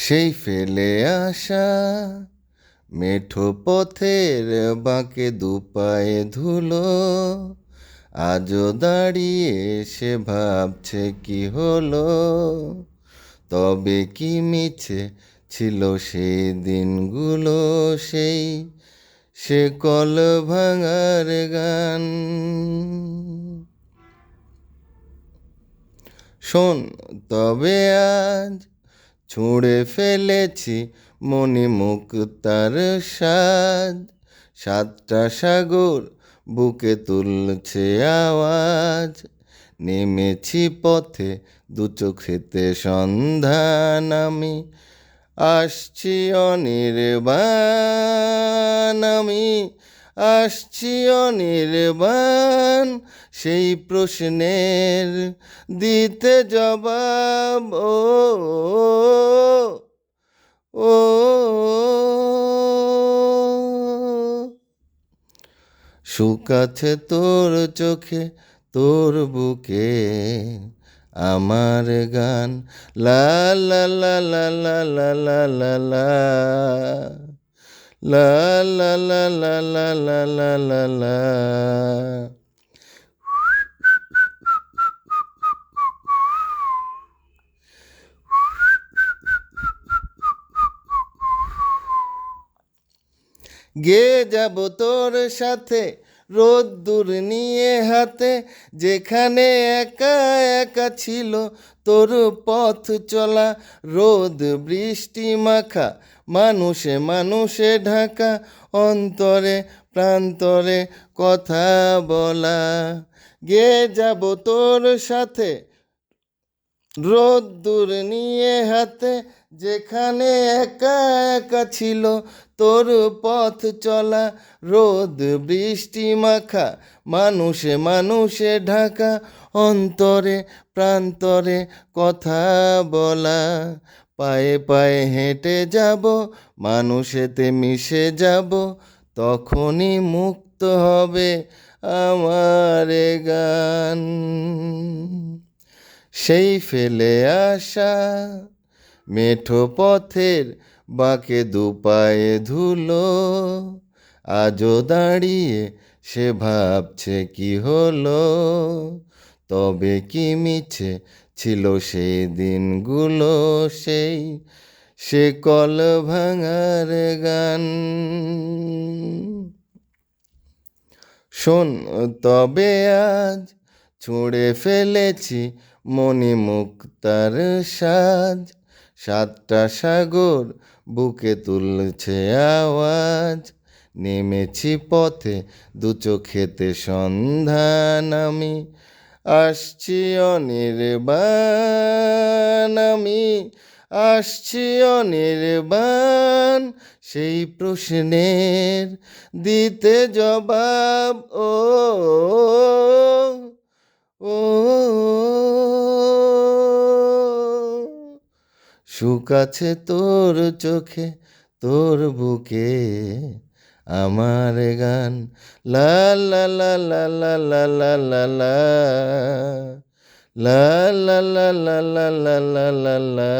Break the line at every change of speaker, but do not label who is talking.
সেই ফেলে আসা মেঠো পথের বাঁকে দুপায়ে ধুলো, আজও দাঁড়িয়ে সে ভাবছে কি হলো। তবে কি মিছে ছিল সেই দিনগুলো, সেই সে কল ভাঙার গান। শোন তবে আজ ছুঁড়ে ফেলেছি মণিমুক্তার সাজ, সাতটা সাগর বুকে তুলছে আওয়াজ। নেমেছি পথে দু চোখেতে সন্ধান আমি, আসছি অনির্বাণ আমি, আসছি অনির্বাণ। সেই প্রশ্নের দিতে জবাব, ও ও সুখ আছে তোর চোখে তোর বুকে আমার গান, লা লা লা লা লা লা লা লা লা লা লা লা লা লা লা লা লা লা। গে যাব তোর সাথে রোদ্দুর নিয়ে হাতে, যেখানে একা একা ছিল তোর পথ চলা। রোদ বৃষ্টি মাখা মানুষে মানুষে ঢাকা, অন্তরে প্রান্তরে কথা বলা। গে যাব তোর সাথে রোদ্দুর নিয়ে হাতে, যেখানে একা একা ছিল তোর পথ চলা। রোদ বৃষ্টি মাখা মানুষে মানুষে ঢাকা, অন্তরে প্রান্তরে কথা বলা। পায়ে পায়ে হেঁটে যাব, মানুষেতে মিশে যাব, তখনই মুক্ত হবে আমার গান। সেই ফেলে আসা মেঠো পথের বাঁকে দুপায়ে ধুলো, আজও দাঁড়িয়ে সে ভাবছে কি হলো। তবে কি মিছে ছিল সেই দিনগুলো, সেই সে কল ভাঙার গান। শোন তবে আজ ছুঁড়ে ফেলেছি মণিমুক্তার সাজ, সাতটা সাগর বুকে তুলছে আওয়াজ। নেমেছি পথে দু চোখেতে সন্ধান আমি, আসছি অনির্বাণ আমি, আসছি অনির্বাণ। সেই প্রশ্নের দিতে জবাব, ও ও সুখ আছে তোর চোখে তোর বুকে আমার গান, লা লা লা লা লা লা লা লা লা লা লা লা লা লা লা লা লা।